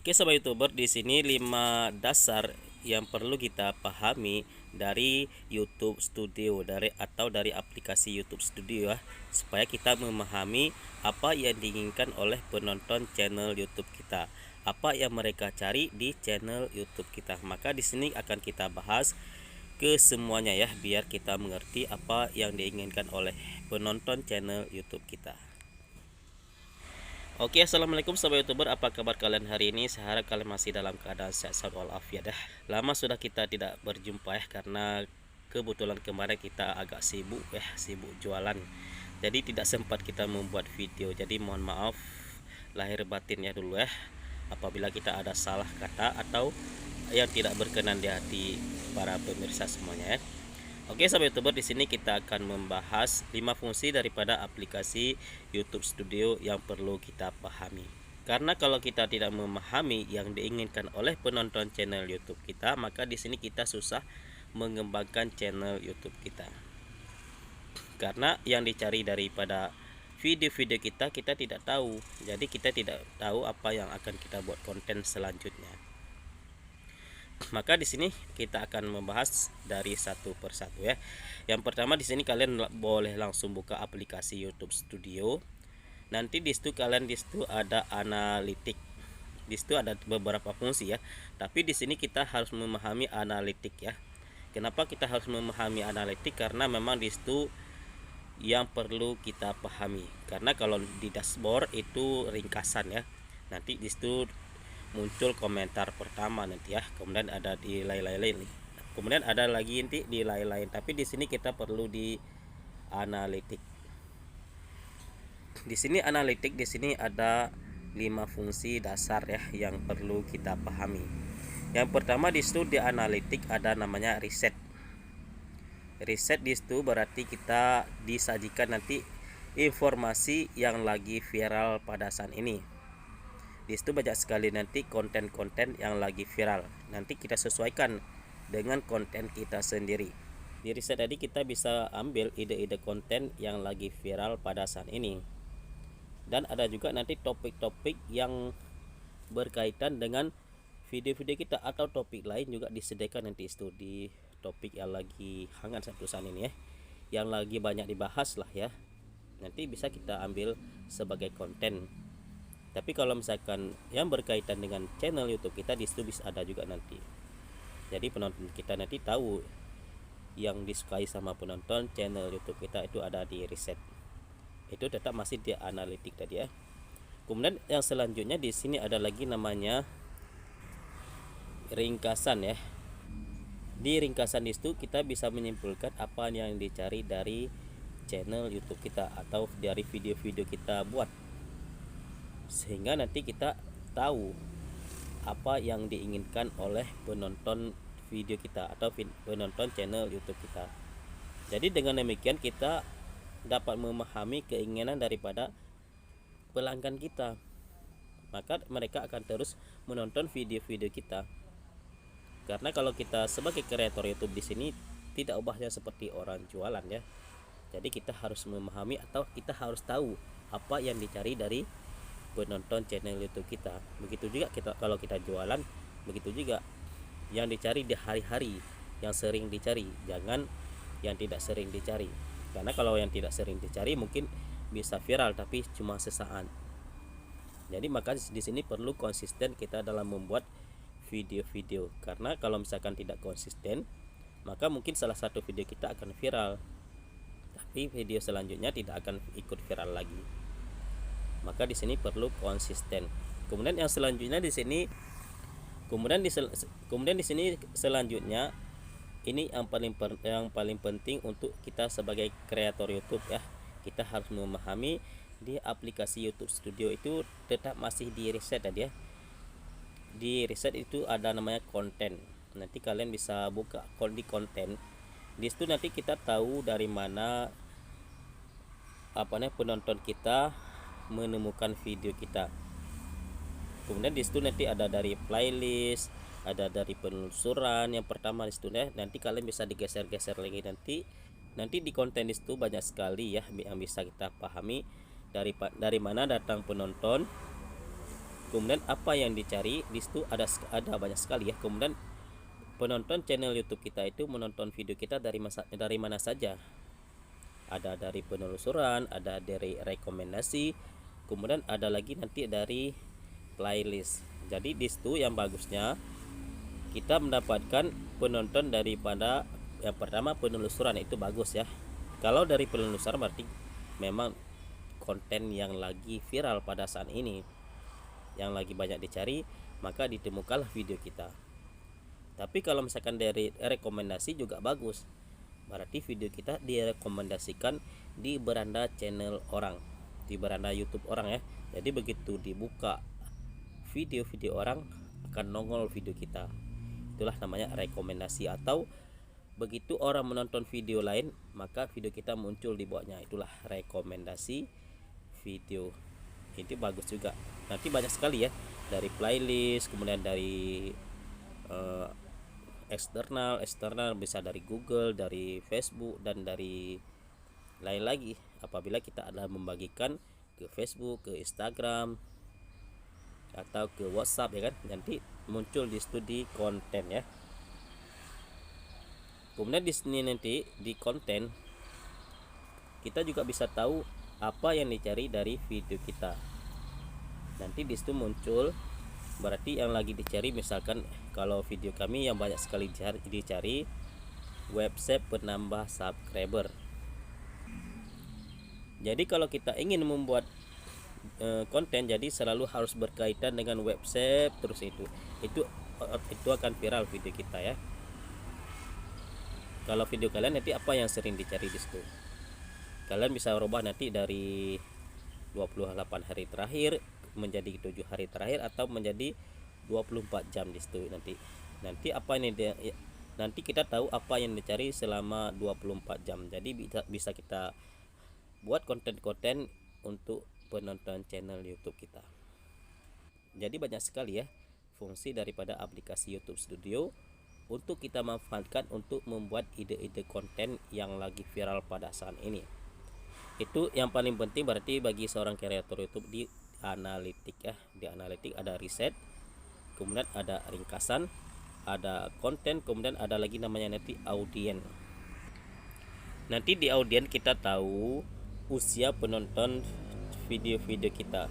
Oke sobat YouTuber, di sini 5 dasar yang perlu kita pahami dari YouTube Studio dari aplikasi YouTube Studio ya, supaya kita memahami apa yang diinginkan oleh penonton channel YouTube kita, apa yang mereka cari di channel YouTube kita. Maka di sini akan kita bahas ke semuanya ya, biar kita mengerti apa yang diinginkan oleh penonton channel YouTube kita. Oke, assalamualaikum sobat YouTuber, apa kabar kalian hari ini? Saya harap kalian masih dalam keadaan sehat walafiat dah. Lama sudah kita tidak berjumpa ya, karena kebetulan kemarin kita agak sibuk jualan. Jadi tidak sempat kita membuat video. Jadi mohon maaf lahir batin ya dulu ya, apabila kita ada salah kata atau yang tidak berkenan di hati para pemirsa semuanya ya. Oke sahabat YouTuber, di sini kita akan membahas 5 fungsi daripada aplikasi YouTube Studio yang perlu kita pahami. Karena kalau kita tidak memahami yang diinginkan oleh penonton channel YouTube kita, maka di sini kita susah mengembangkan channel YouTube kita. Karena yang dicari daripada video-video kita tidak tahu. Jadi kita tidak tahu apa yang akan kita buat konten selanjutnya. Maka di sini kita akan membahas dari satu persatu ya. Yang pertama, di sini kalian boleh langsung buka aplikasi YouTube Studio. Nanti di situ ada analitik. Di situ ada beberapa fungsi ya. Tapi di sini kita harus memahami analitik ya. Kenapa kita harus memahami analitik? Karena memang di situ yang perlu kita pahami. Karena kalau di dashboard itu ringkasan ya. Nanti di situ muncul komentar pertama nanti ya, kemudian ada di lain-lain, kemudian ada lagi nanti di lain-lain, tapi di sini kita perlu di analitik. Di sini analitik, di sini ada 5 fungsi dasar ya yang perlu kita pahami. Yang pertama di situ di analitik ada namanya riset. Riset di situ berarti kita disajikan nanti informasi yang lagi viral pada saat ini. Di situ banyak sekali nanti konten-konten yang lagi viral. Nanti kita sesuaikan dengan konten kita sendiri. Di riset tadi kita bisa ambil ide-ide konten yang lagi viral pada saat ini. Dan ada juga nanti topik-topik yang berkaitan dengan video-video kita, atau topik lain juga disediakan nanti itu di topik yang lagi hangat satu saat ini ya, yang lagi banyak dibahas lah ya. Nanti bisa kita ambil sebagai konten. Tapi kalau misalkan yang berkaitan dengan channel YouTube kita, di situ bisa ada juga nanti. Jadi penonton kita nanti tahu yang disukai sama penonton channel YouTube kita itu ada di riset. Itu tetap masih di analitik tadi ya. Kemudian yang selanjutnya di sini ada lagi namanya ringkasan ya. Di ringkasan itu kita bisa menyimpulkan apa yang dicari dari channel YouTube kita atau dari video-video kita buat, sehingga nanti kita tahu apa yang diinginkan oleh penonton video kita atau penonton channel YouTube kita. Jadi dengan demikian kita dapat memahami keinginan daripada pelanggan kita, maka mereka akan terus menonton video-video kita. Karena kalau kita sebagai kreator YouTube di sini tidak ubahnya seperti orang jualan ya. Jadi kita harus memahami atau kita harus tahu apa yang dicari dari penonton channel YouTube kita. Begitu juga kalau kita jualan, begitu juga yang dicari di hari-hari, yang sering dicari, jangan yang tidak sering dicari. Karena kalau yang tidak sering dicari mungkin bisa viral tapi cuma sesaat. Jadi maka di sini perlu konsisten kita dalam membuat video-video. Karena kalau misalkan tidak konsisten, maka mungkin salah satu video kita akan viral, tapi video selanjutnya tidak akan ikut viral lagi. Maka di sini perlu konsisten. Kemudian yang selanjutnya di sini, kemudian di sini selanjutnya ini yang paling penting untuk kita sebagai kreator YouTube ya. Kita harus memahami di aplikasi YouTube Studio itu tetap masih di riset tadi ya. Di riset itu ada namanya konten. Nanti kalian bisa buka di konten. Di situ nanti kita tahu dari mana penonton kita menemukan video kita. Kemudian di situ nanti ada dari playlist, ada dari penelusuran. Yang pertama di situ nanti kalian bisa digeser-geser lagi, nanti di konten di situ banyak sekali ya yang bisa kita pahami dari mana datang penonton, Kemudian apa yang dicari di situ ada banyak sekali ya. Kemudian penonton channel YouTube kita itu menonton video kita dari mana saja. Ada dari penelusuran, ada dari rekomendasi, kemudian ada lagi nanti dari playlist. Jadi di situ yang bagusnya kita mendapatkan penonton daripada yang pertama penelusuran, itu bagus ya. Kalau dari penelusuran berarti memang konten yang lagi viral pada saat ini, yang lagi banyak dicari, maka ditemukanlah video kita. Tapi kalau misalkan dari rekomendasi juga bagus, berarti video kita direkomendasikan di beranda channel orang, di beranda YouTube orang ya. Jadi begitu dibuka video-video orang akan nongol video kita. Itulah namanya rekomendasi, atau begitu orang menonton video lain maka video kita muncul di bawahnya, itulah rekomendasi video. Itu bagus juga. Nanti banyak sekali ya, dari playlist, kemudian dari eksternal bisa dari Google, dari Facebook, dan dari lain lagi. Apabila kita adalah membagikan ke Facebook, ke Instagram, atau ke WhatsApp ya kan, nanti muncul di studi konten ya. Kemudian di sini nanti di konten kita juga bisa tahu apa yang dicari dari video kita. Nanti di situ muncul berarti yang lagi dicari, misalkan kalau video kami yang banyak sekali dicari website penambah subscriber. Jadi kalau kita ingin membuat konten, jadi selalu harus berkaitan dengan website terus, itu akan viral video kita ya. Kalau video kalian nanti apa yang sering dicari di situ, kalian bisa rubah nanti dari 28 hari terakhir menjadi 7 hari terakhir, atau menjadi 24 jam di situ. Nanti apa ini nanti kita tahu apa yang dicari selama 24 jam. Jadi bisa kita buat konten-konten untuk penonton channel YouTube kita. Jadi banyak sekali ya fungsi daripada aplikasi YouTube Studio untuk kita manfaatkan untuk membuat ide-ide konten yang lagi viral pada saat ini. Itu yang paling penting berarti bagi seorang kreator YouTube di analitik ya. Di analitik ada riset, kemudian ada ringkasan, ada konten, kemudian ada lagi namanya nanti audien. Nanti di audien kita tahu usia penonton video-video kita.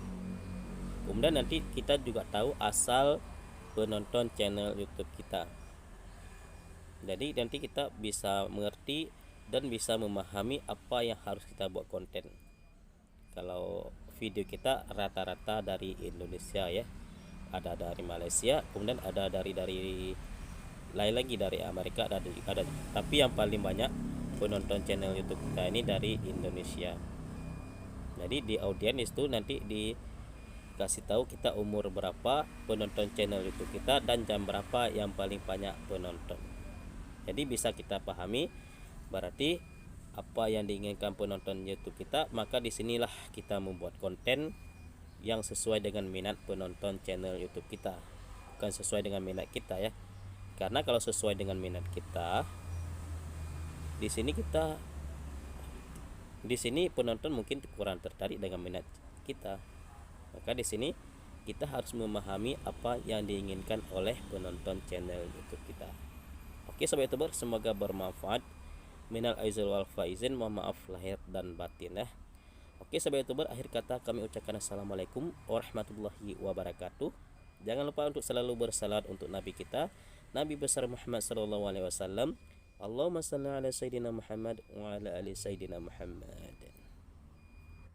Kemudian nanti kita juga tahu asal penonton channel YouTube kita. Jadi nanti kita bisa mengerti dan bisa memahami apa yang harus kita buat konten. Kalau video kita rata-rata dari Indonesia ya, ada dari Malaysia, kemudian ada dari lain lagi dari Amerika, ada tapi yang paling banyak penonton channel YouTube kita ini dari Indonesia. Jadi di audiens itu nanti dikasih tahu kita umur berapa penonton channel YouTube kita dan jam berapa yang paling banyak penonton. Jadi bisa kita pahami berarti apa yang diinginkan penonton YouTube kita, maka disinilah kita membuat konten yang sesuai dengan minat penonton channel YouTube kita, bukan sesuai dengan minat kita ya. Karena kalau sesuai dengan minat kita, di sini penonton mungkin kurang tertarik dengan minat kita. Maka di sini kita harus memahami apa yang diinginkan oleh penonton channel YouTube kita. Oke sobat YouTuber, semoga bermanfaat. Minal aizin wal faizin, mohon maaf lahir dan batin ya. Oke sobat YouTuber, akhir kata kami ucapkan assalamualaikum warahmatullahi wabarakatuh. Jangan lupa untuk selalu bersalat untuk Nabi kita, Nabi besar Muhammad sallallahu alaihi wasallam. Allahumma shalli ala sayyidina Muhammad wa ala ali sayyidina Muhammad.